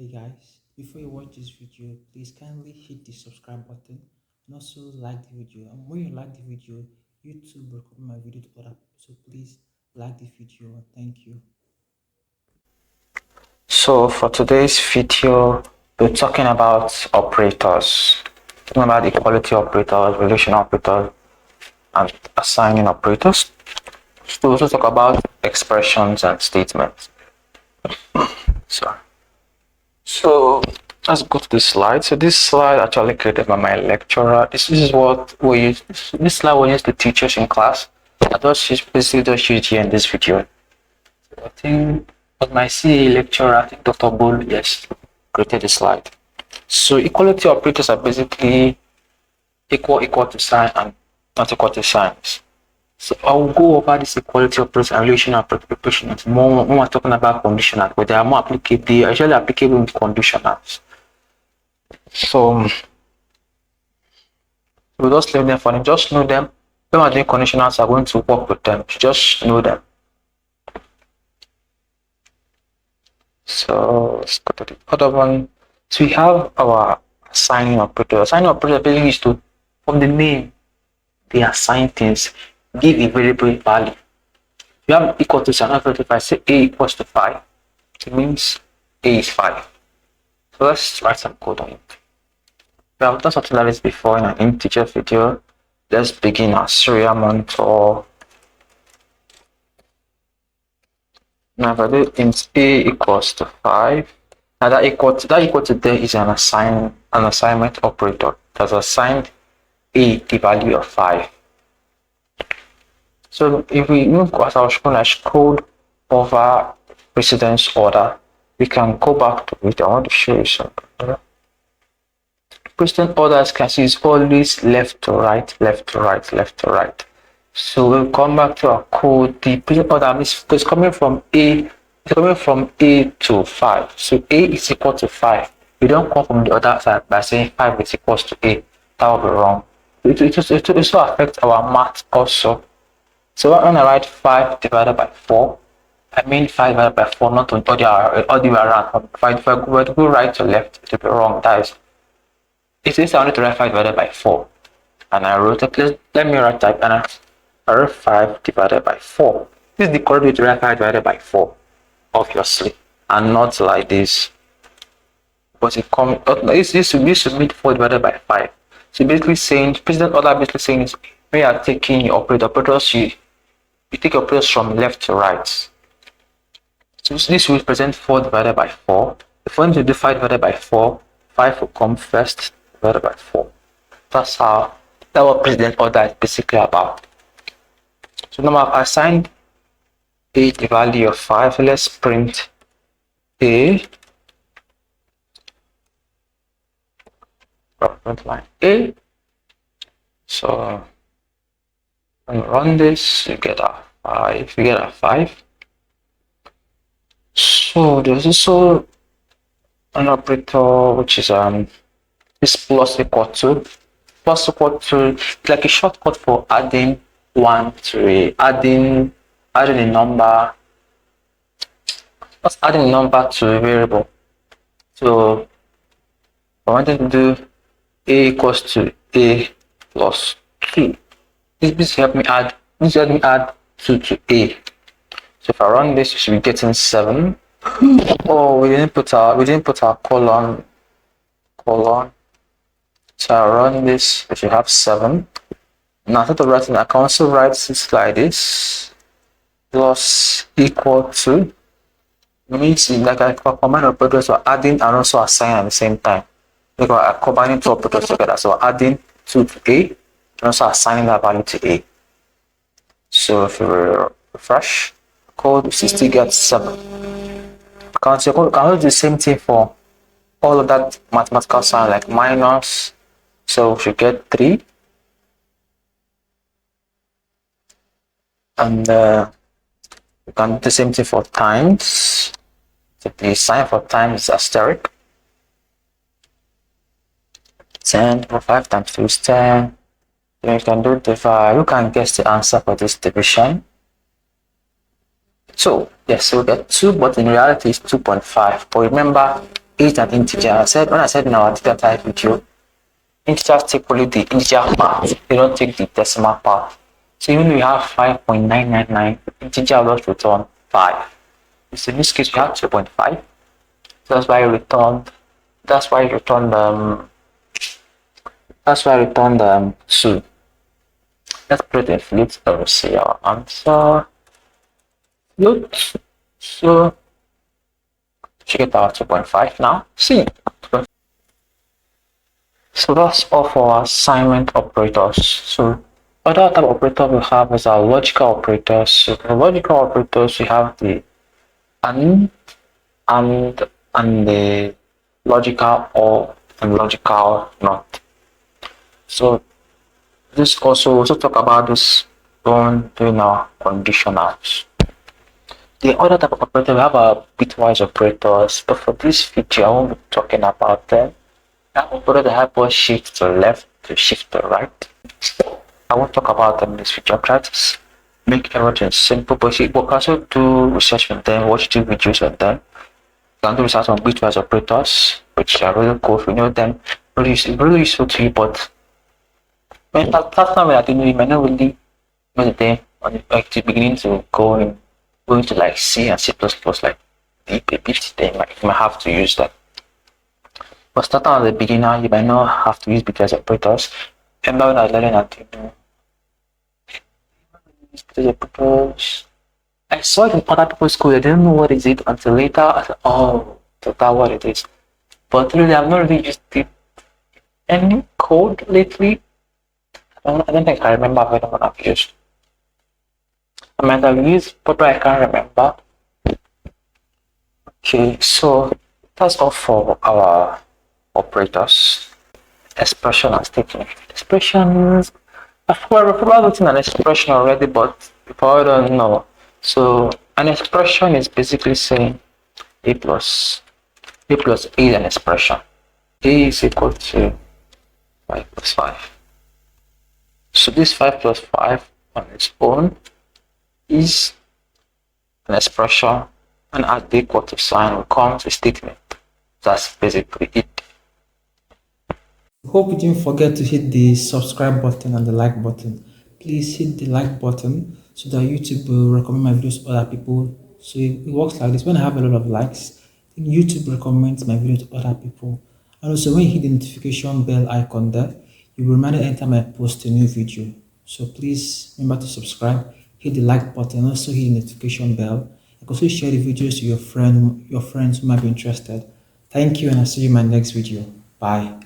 Hey guys, before you watch this video, please kindly hit the subscribe button and also like the video. And when you like the video, YouTube will recommend my video to other people. So please like the video. Thank you. So for today's video, we're talking about operators. Talking about equality operators, relational operators, and assigning operators. So we also talk about expressions and statements. So, so let's go to this slide. So this slide actually created by my lecturer. This is what we use. This slide we use to teach us in class. I basically just use here in this video. I think was my CA lecturer, I think Dr. Bull, yes, created the slide. So equality operators are basically equal to sign and not equal to signs. So I'll go over this equality operators and relational operators more when we're talking about conditionals, but they are more applicable, they are actually applicable in conditionals. So we'll just leave them for them, just know them. When we're doing conditionals, are going to work with them, just know them. So let's go to the other one. So we have our assigning operator. Assigning operator basically is to, from the name, they assign things, give a variable value. We have equal to sign operator. If I say a equals to 5, it means a is 5. So let's write some code on it. We have done something like this before in an integer video. Let's begin our serial monitor. Now if I do int a equals to 5, now that equal to there is an assignment operator that's assigned a the value of 5. So if we move as I was going to code over precedence order, we can go back to it. I want to show you something. Precedence order, as you can see, is always left to right, left to right, left to right. So we'll come back to our code. The precedence order is coming from A. It's coming from A to 5. So A is equal to 5. We don't come from the other side by saying 5 is equals to A. That will be wrong. It also affects our math also. So when I write 5 divided by 4, I mean 5 divided by 4, not on all the way around. If I go right to left, it will be wrong. That is, it says I need to write 5 divided by 4. And I wrote it, let me write type, and I wrote 5 divided by 4. This is the correct way to write 5 divided by 4, obviously, and not like this. But it comes, this should be 4 divided by 5. So basically saying, precedent order basically saying is, when you are taking your operators, you take operators from left to right. So this will represent 4 divided by 4. If we want to do 5 divided by 4, 5 will come first divided by 4. That's what precedent order is basically about. So now I've assigned a the value of 5. Let's print a. Print line a. So when we run this, you get a 5. You get a 5. So there's also an operator which is this plus equal to. Plus equal to, like a shortcut for adding one to a, adding a number. Just adding a number to a variable. So I wanted to do a equals to a plus 2. This help me add 2 to a. So if I run this, you should be getting 7. Oh, we didn't put our colon. So I run this, we should have 7. Now instead of writing, I can also write this like this. Plus equal to. It means like I combine operators for adding and also assigning at the same time. Because I'm combining two operators together. So adding 2 to a and also assigning that value to a. So if we refresh code, we still get 7. Can do the same thing for all of that mathematical sign like minus. So we should get 3. And we can do the same thing for times. So the sign for times is asterisk. 10 over 5 times 2 is 10. Then you can do divide. You can guess the answer for this division. So yes, so we get 2, but in reality it's 2.5. But remember, is an integer. When I said in our data type video, integers take only the integer part, they don't take the decimal part. So even if we have 5.999, integer will just return 5. So in this case, we have 2.5. So that's why I returned 2. Let's put it in float. Let's see our answer. Float. So you get our 2.5 now. See. So that's all for our assignment operators. So other type of operator we have is our logical operators. So the logical operators we have the and the logical or and logical not. So this also talk about this when doing our conditionals. The other type of operator we have our bitwise operators, but for this feature I won't be talking about them. That operator that help us shift to left to shift to right. I won't talk about them in this video. I'm trying to make everything simple, but we can also do research on them, watch 2 videos on them. You can do research on bitwise operators, which are really cool if you know them. Really useful to you, but when last time when I didn't know, you might not really know the thing on like the beginning to go into like C and C++ like deep a bit, then you might have to use that. But starting as a beginner, you might not have to use bitwise operators. Remember when I was learning Arduino, bitwise operators, I saw it in other people's code. I didn't know what is it until later. I said, oh, that's what it is. But really, I've not really used it any code lately. I don't think I remember what I've used. I might have used, but I can't remember. Okay, so that's all for our operators. Expression and statement. Expressions. I've probably written an expression already, but people I don't know. So an expression is basically saying a plus a is an expression. A is equal to 5 plus 5. So this 5 plus 5 on its own is an expression, and at the equal to sign will come to a statement. That's basically it. Hope you didn't forget to hit the subscribe button and the like button. Please hit the like button so that YouTube will recommend my videos to other people. So it works like this. When I have a lot of likes, then YouTube recommends my video to other people. And also when you hit the notification bell icon there, you will remind anytime I post a new video. So please remember to subscribe, hit the like button, also hit the notification bell. You can also share the videos to your friends who might be interested. Thank you, and I'll see you in my next video. Bye.